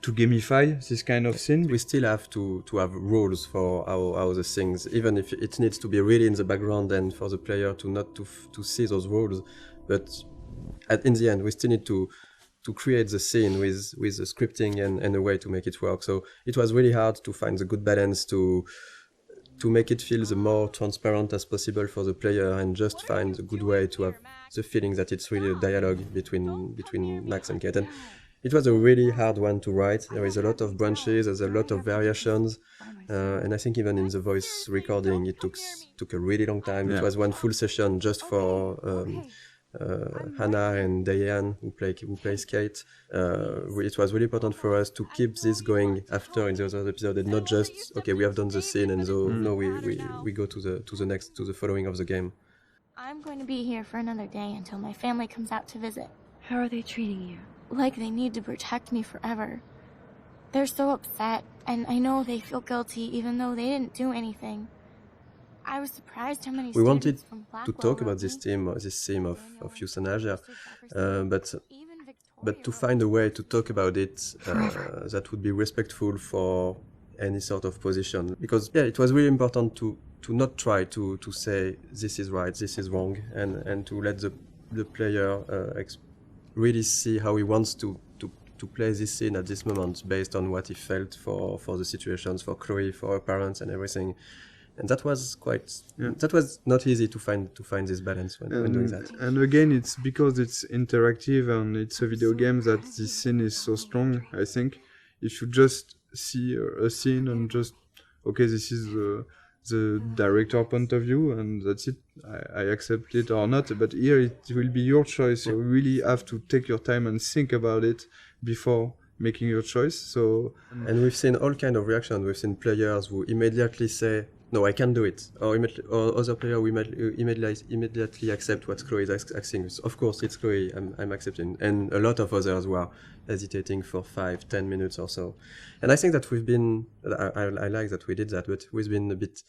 to gamify this kind of thing. We still have to have rules for how the things, even if it needs to be really in the background and for the player to not to see those rules. But in the end, we still need to create the scene with the scripting and a way to make it work. So it was really hard to find the good balance to make it feel the more transparent as possible for the player and just find a good way to have the feeling that it's really a dialogue between Max and Kate. And it was a really hard one to write. There is a lot of branches, there's a lot of variations, and I think even in the voice recording it took a really long time. It was one full session just for Hannah and Diane who plays Kate. It was really important for us to keep this going after in the other episode and not just okay, we have done the scene and so no, we go to the following of the game. I'm going to be here for another day until my family comes out to visit. How are they treating you? Like they need to protect me forever. They're so upset, and I know they feel guilty even though they didn't do anything. I was surprised how many we wanted from to talk about this theme of euthanasia, but to find a way to talk about it that would be respectful for any sort of position. Because it was really important to not try to say this is right, this is wrong, and to let the player really see how he wants to play this scene at this moment based on what he felt for the situations, for Chloe, for her parents and everything. And that was that was not easy to find this balance when doing that. And again, it's because it's interactive and it's a video game that this scene is so strong, I think. If you just see a scene and just, okay, this is the director point of view and that's it, I accept it or not. But here it will be your choice. You really have to take your time and think about it before making your choice. So, and we've seen all kind of reactions. We've seen players who immediately say, no, I can't do it. Or other players who immediately accept what Chloe is asking. Of course, it's Chloe, I'm accepting. And a lot of others who are hesitating for 5-10 minutes or so. And I think that we've been, I like that we did that, but we've been a bit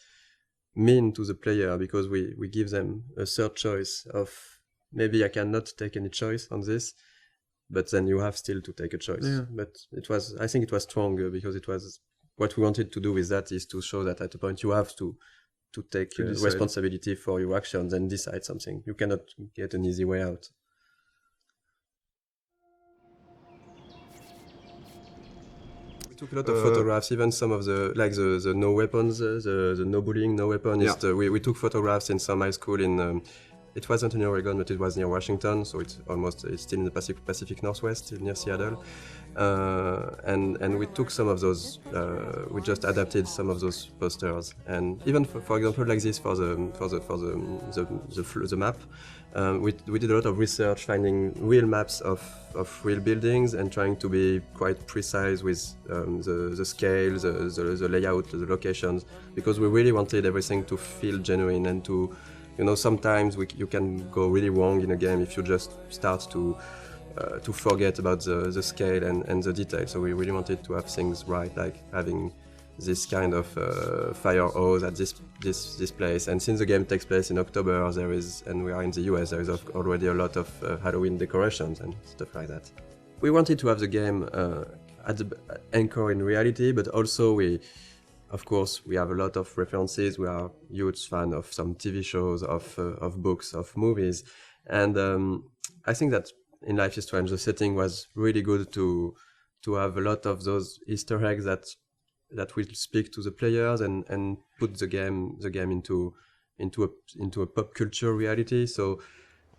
mean to the player because we give them a third choice of maybe I cannot take any choice on this, but then you have still to take a choice. Yeah. But I think it was stronger because it was, what we wanted to do with that is to show that at a point you have to take responsibility for your actions and decide something. You cannot get an easy way out. We took a lot of photographs, even some of the no weapons, the no bullying, no weapon. Yeah. We took photographs in some high school in. It wasn't in Oregon, but it was near Washington, so it's still in the Pacific Northwest, near Seattle. And we took some of those, we just adapted some of those posters, and even for example like this for the map, we did a lot of research, finding real maps of real buildings and trying to be quite precise with the scale, the layout, the locations, because we really wanted everything to feel genuine and to. Sometimes you can go really wrong in a game if you just start to forget about the scale and the detail. So we really wanted to have things right, like having this kind of fire hose at this place. And since the game takes place in October, and we are in the US, there is already a lot of Halloween decorations and stuff like that. We wanted to have the game at the anchor in reality, but also of course, we have a lot of references. We are huge fan of some TV shows, of books, of movies, and I think that in Life is Strange, the setting was really good to have a lot of those Easter eggs that will speak to the players and put the game into a pop culture reality. So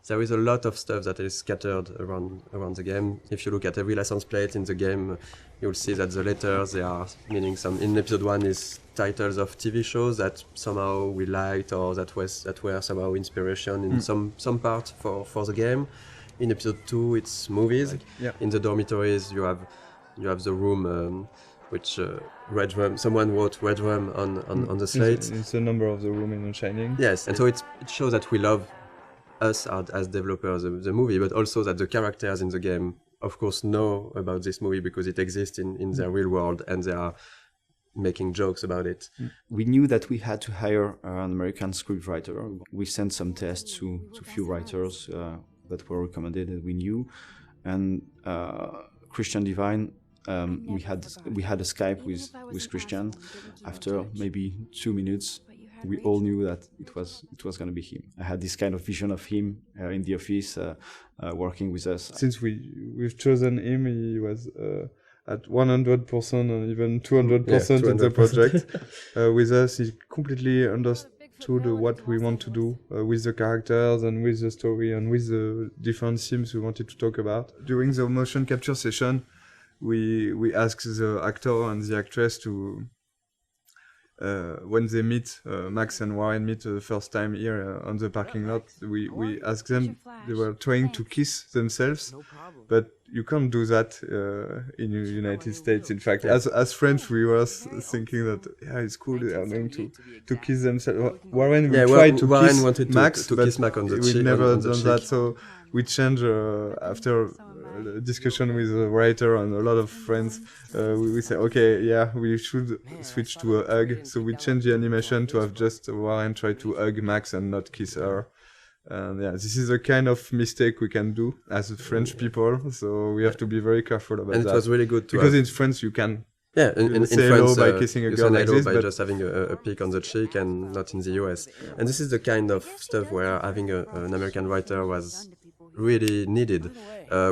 there is a lot of stuff that is scattered around the game. If you look at every license plate in the game, you'll see that the letters, they are meaning in episode 1 is titles of TV shows that somehow we liked or that were somehow inspiration in some part for the game. In episode 2, it's movies. In the dormitories, you have the room which Red Room. Someone wrote Red Room on the slate. It's the number of the room in The Shining. Yes, and so it shows that we love us as developers the movie, but also that the characters in the game, of course, know about this movie because it exists in their real world and they are making jokes about it. We knew that we had to hire an American scriptwriter. We sent some tests to few writers that were recommended and we knew. And Christian Divine we had a Skype with Christian. After maybe 2 minutes, we all knew that it was going to be him. I had this kind of vision of him in the office, working with us. Since we've chosen him, he was at 100% and even 200% in the project. With us, he completely understood what we want to do with the characters and with the story and with the different themes we wanted to talk about. During the motion capture session, we asked the actor and the actress to, when they meet, Max and Warren meet the first time here on the parking lot, we asked them, they were trying to kiss themselves, but you can't do that in the United States. In fact, as French, we were thinking that, yeah, it's cool, they are going to kiss themselves. Warren tried to kiss wanted Max, to but kiss Max on the cheek. We've never done that, so we changed after a discussion with the writer and a lot of friends. We said, okay, yeah, we should switch to a hug. So we changed the animation to have just Warren try to hug Max and not kiss her. And yeah, this is a kind of mistake we can do as French people. So we have to be very careful about that. And it was really good because in France you can. Yeah, in say France, hello by kissing a girl like this, by just having a peek on the cheek, and not in the US. And this is the kind of stuff where having an American writer was really needed.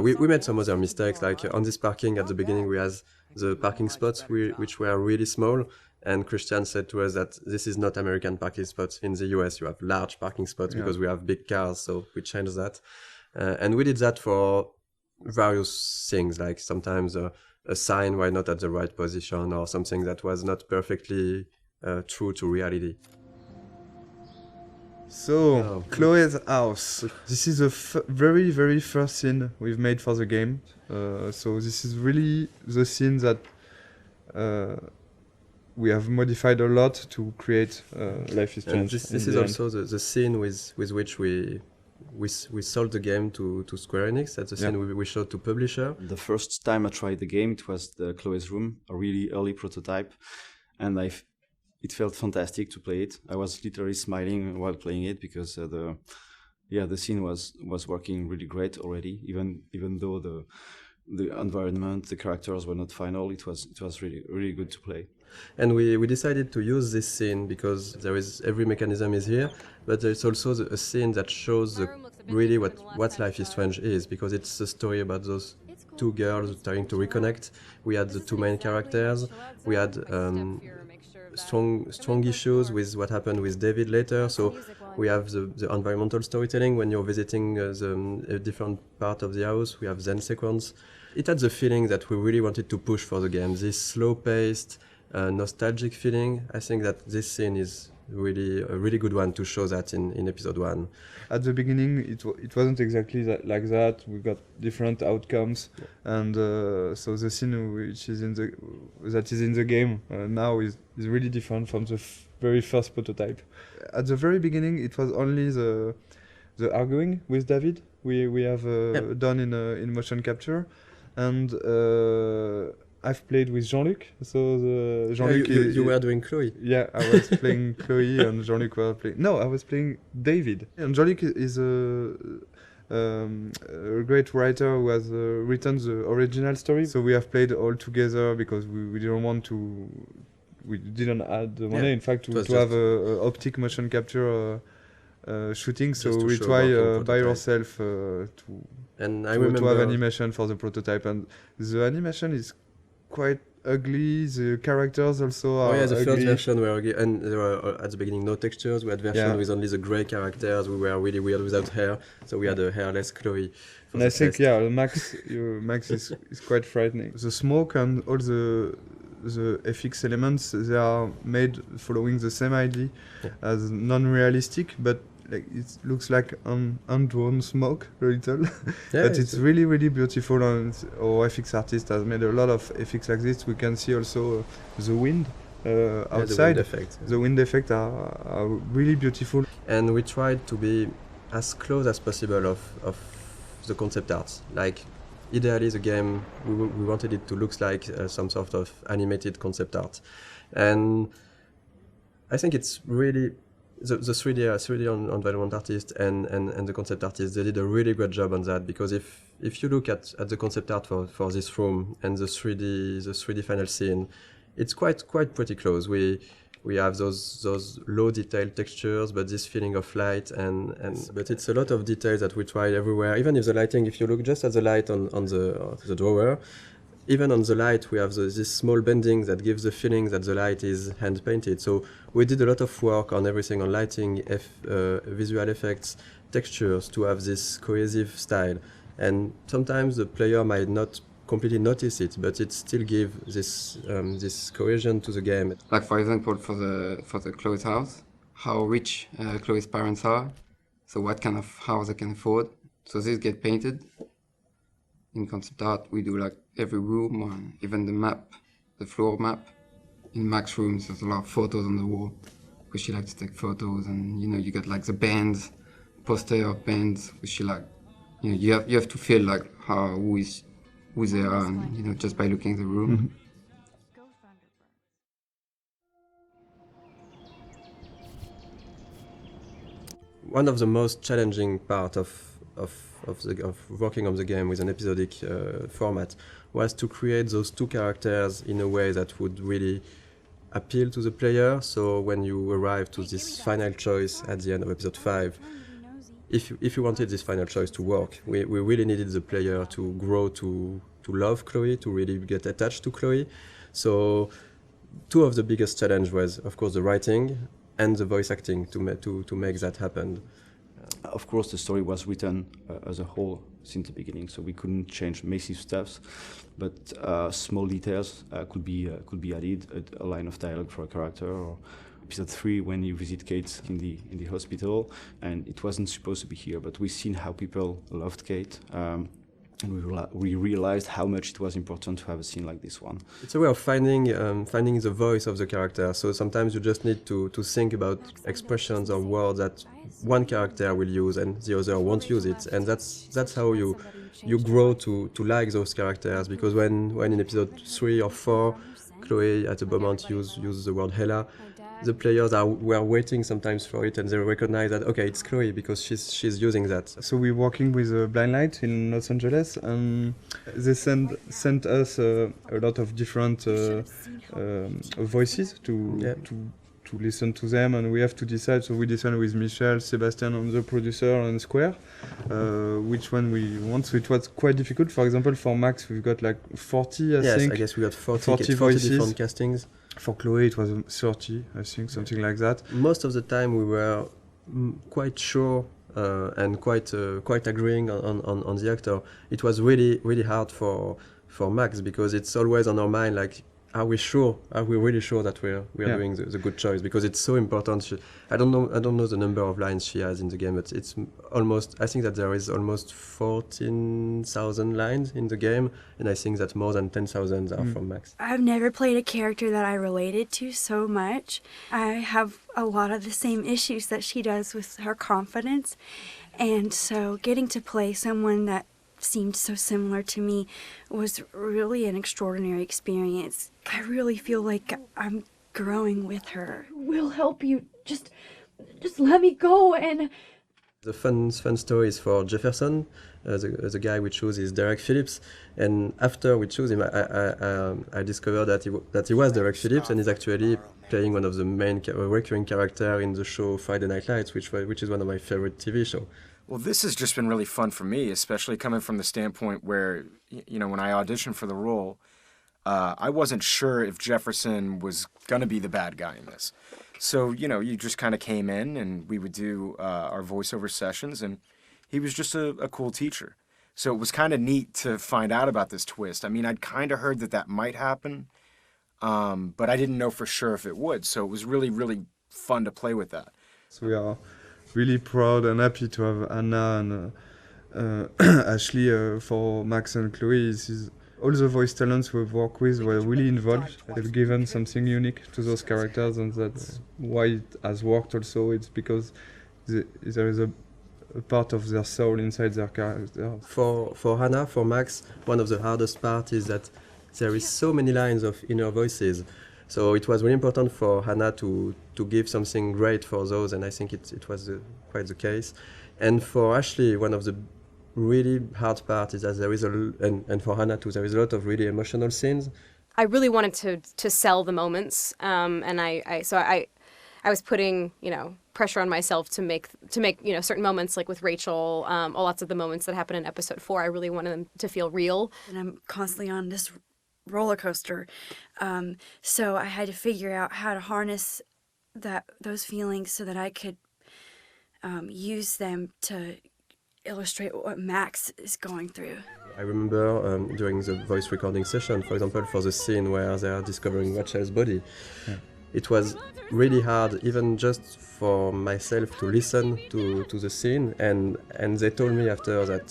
We made some other mistakes, like on this parking at the beginning, we had the parking spots which were really small, and Christian said to us that this is not American parking spots. In the US, you have large parking spots because we have big cars, so we changed that. And we did that for various things, like sometimes a sign were not at the right position or something that was not perfectly true to reality. So, Chloe's house. This is the very, very first scene we've made for the game. So this is really the scene that we have modified a lot to create Life is Strange. This is also the scene with which we sold the game to Square Enix. That's the scene we showed to publisher. The first time I tried the game, it was the Chloe's Room, a really early prototype, and it felt fantastic to play it. I was literally smiling while playing it because the scene was working really great already. Even though the environment, the characters were not final, it was really really good to play. And we decided to use this scene because every mechanism is here, but there's also a scene that shows really what Life is Strange is, because it's a story about those two girls trying to reconnect. We had the two main characters. We had strong issues with what happened with David later. So we have the environmental storytelling when you're visiting a different part of the house. We have Zen sequence. It had the feeling that we really wanted to push for the game. This slow-paced, nostalgic feeling. I think that this scene is really a really good one to show that in episode 1. At the beginning, it wasn't exactly like that. We got different outcomes, and so the scene which is in the game now is really different from the very first prototype. At the very beginning, it was only the arguing with David we have done in motion capture, and I've played with Jean-Luc, so Jean-Luc... You were doing Chloe. Yeah, I was playing Chloe and Jean-Luc were playing... No, I was playing David. And Jean-Luc is a great writer who has written the original story. So we have played all together because we didn't want to... We didn't add the money, in fact, to have a optic motion capture shooting. So we try by ourselves to have animation for the prototype. And the animation is quite ugly. The characters also are the ugly. first version were ugly, and there were at the beginning no textures. We had version with only the grey characters. We were really weird without hair, so we had a hairless Chloe. And I think Max is quite frightening. The smoke and all the FX elements, they are made following the same idea as non-realistic, but like it looks like undrawn smoke a little. But it's really really beautiful, and our FX artist has made a lot of FX like this. We can see also the wind outside. The wind effect are really beautiful. And we tried to be as close as possible of the concept art. Like ideally the game, we wanted it to look like some sort of animated concept art. And I think it's really the 3D environment artist and the concept artist, they did a really great job on that, because if you look at the concept art for this room and the 3D final scene, it's quite pretty close. We have those low detailed textures, but this feeling of light but it's a lot of details that we tried everywhere. Even if the lighting, if you look just at the light on the drawer, even on the light we have this small bending that gives the feeling that the light is hand painted. So we did a lot of work on everything, on lighting, visual effects, textures, to have this cohesive style. And sometimes the player might not completely notice it, but it still gives this cohesion to the game. Like for example, for the Chloe's house, how rich Chloe's parents are, so what kind of house they can afford. So this get painted. In concept art, we do like every room, or even the map, the floor map. In Mac's rooms, there's a lot of photos on the wall, because she likes to take photos, and you get like the bands, poster of bands, which she like. You have to feel like who they are, and, just by looking at the room. Mm-hmm. One of the most challenging part of working on the game with an episodic format was to create those two characters in a way that would really appeal to the player. So when you arrive to this final choice at the end of episode 5, if you wanted this final choice to work, we really needed the player to grow to love Chloe, to really get attached to Chloe. So two of the biggest challenge was, of course, the writing and the voice acting to make that happen. Of course, the story was written as a whole since the beginning, so we couldn't change massive stuff, but small details could be added, a line of dialogue for a character, or episode 3 when you visit Kate in the hospital, and it wasn't supposed to be here, but we've seen how people loved Kate, and we realized how much it was important to have a scene like this one. It's a way of finding the voice of the character. So sometimes you just need to think about expressions or words that one character will use and the other won't use it, and that's how you grow to like those characters. Because when in episode 3 or 4, Chloe at the moment use the word Hela, the players were waiting sometimes for it, and they recognize that, okay, it's Chloe because she's using that. So we're working with Blind Light in Los Angeles, and they sent us a lot of different voices to listen to them, and we have to decide. So we decided with Michel, Sebastian, and the producer, and Square, which one we want. So it was quite difficult. For example, for Max, we've got like 40, I think. I guess we got 40 voices. different castings. For Chloe, it was 30, I think, something like that. Most of the time, we were quite sure and quite agreeing on the actor. It was really hard for Max, because it's always on our mind, like, are we really sure that we are doing the good choice? Because it's so important. I don't know the number of lines she has in the game, but it's almost, I think that there is almost 14,000 lines in the game, and I think that more than 10,000 are from Max. I've never played a character that I related to so much. I have a lot of the same issues that she does with her confidence, and so getting to play someone that seemed so similar to me was really an extraordinary experience. I really feel like I'm growing with her. We'll help you. Just let me go. And the fun story is for Jefferson. The guy we chose is Derek Phillips, and after we chose him, I discovered that he was Derek Phillips, and he's actually playing one of the main recurring character in the show Friday Night Lights, which is one of my favorite TV shows. Well, this has just been really fun for me, especially coming from the standpoint where, when I auditioned for the role, I wasn't sure if Jefferson was going to be the bad guy in this. So, you just kind of came in, and we would do our voiceover sessions, and he was just a cool teacher. So it was kind of neat to find out about this twist. I mean, I'd kind of heard that might happen, but I didn't know for sure if it would. So it was really, really fun to play with that. So we are really proud and happy to have Anna and Ashley for Max and Chloe. All the voice talents we've worked with were really involved. They've given something unique to those characters, and that's why it has worked also. It's because there is a part of their soul inside their character. For Hannah, for Max, one of the hardest parts is that there is so many lines of inner voices. So it was really important for Hannah to give something great for those, and I think it was quite the case. And for Ashley, one of the really hard part is that there is and for Hannah too, there is a lot of really emotional scenes. I really wanted to sell the moments, and I was putting, pressure on myself to make certain moments, like with Rachel, lots of the moments that happen in episode 4, I really wanted them to feel real. And I'm constantly on this roller coaster, so I had to figure out how to harness those feelings so that I could use them to illustrate what Max is going through. I remember during the voice recording session, for example, for the scene where they are discovering Rachel's body, it was really hard, even just for myself, to listen to the scene, and they told me after that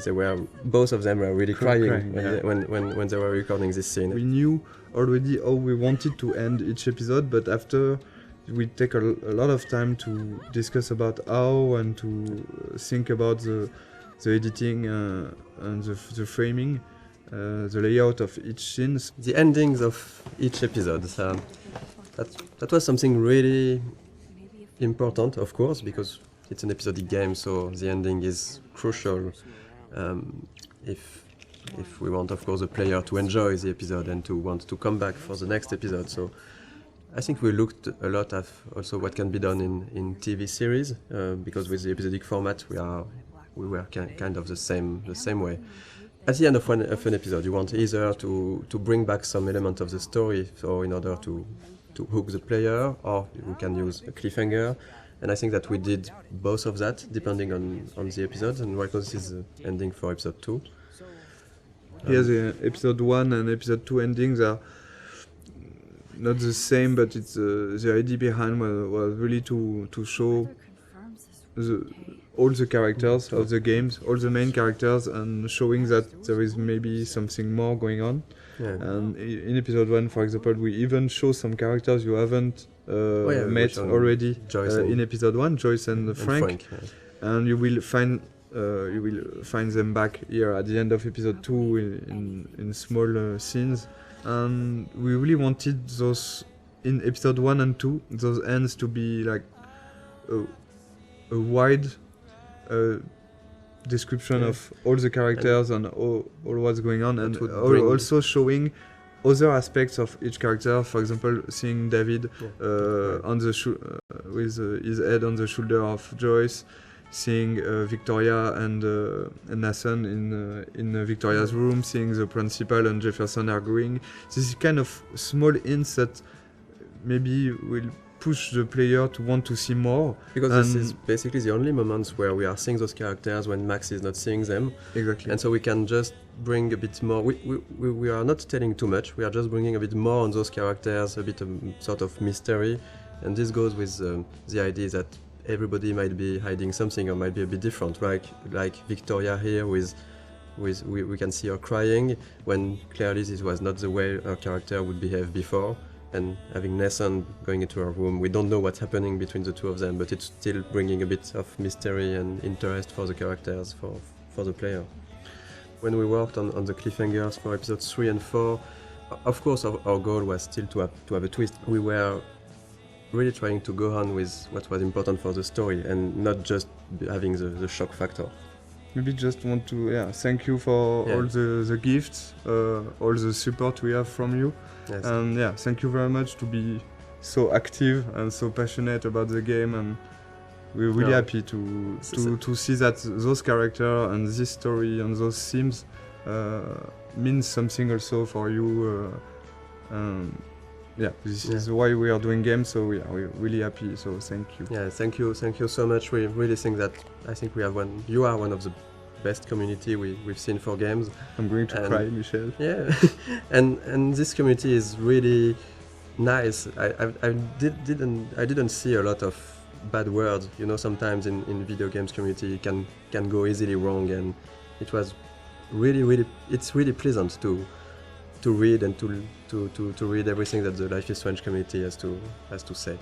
they were, both of them were really crying when they were recording this scene. We knew already how we wanted to end each episode, but after we take a lot of time to discuss about how and to think about the editing and the framing, the layout of each scene. The endings of each episode. That was something really important, of course, because it's an episodic game, so the ending is crucial if we want, of course, the player to enjoy the episode and to want to come back for the next episode. So I think we looked a lot at also what can be done in TV series, because with the episodic format we were kind of the same way. At the end of an episode, you want either to bring back some element of the story, so in order to hook the player, or we can use a cliffhanger. And I think that we did both of that, depending on the episodes. And right now this is the ending for episode 2. Here the episode 1 and episode 2 endings are not the same, but it's the idea behind was really to show all the characters of the games, all the main characters, and showing that there is maybe something more going on. Yeah. And in episode 1, for example, we even show some characters you haven't met already in episode 1, Joyce and Frank. And you will find them back here at the end of episode 2 in small scenes. And we really wanted those in episode 1 and 2, those ends to be like a wide description of all the characters and all what's going on, and also showing other aspects of each character. For example, seeing David on the with his head on the shoulder of Joyce, seeing Victoria and Nathan in Victoria's room, seeing the principal and Jefferson arguing. This is kind of small hints that maybe will push the player to want to see more. Because this is basically the only moments where we are seeing those characters when Max is not seeing them. Exactly. And so we can just bring a bit more. We are not telling too much. We are just bringing a bit more on those characters, a bit of sort of mystery. And this goes with the idea that everybody might be hiding something or might be a bit different. Like Victoria here we can see her crying when clearly this was not the way her character would behave before. And having Nathan going into her room, we don't know what's happening between the two of them, but it's still bringing a bit of mystery and interest for the characters, for the player. When we worked on the cliffhangers for episodes 3 and 4, of course our goal was still to have a twist. We were really trying to go on with what was important for the story and not just having the shock factor. Maybe just want to thank you for all the gifts, all the support we have from you. Yes. And thank you very much to be so active and so passionate about the game, and we're really happy to see that those characters and this story and those themes means something also for you. This is why we are doing games, so we're really happy, so thank you. Yeah, thank you so much. We really think that you are one of the best community we've seen for games. I'm going to cry, Michel. Yeah, and this community is really nice. I didn't see a lot of bad words. Sometimes in video games community can go easily wrong, and it was it's really pleasant to read and to read everything that the Life is Strange community has to say.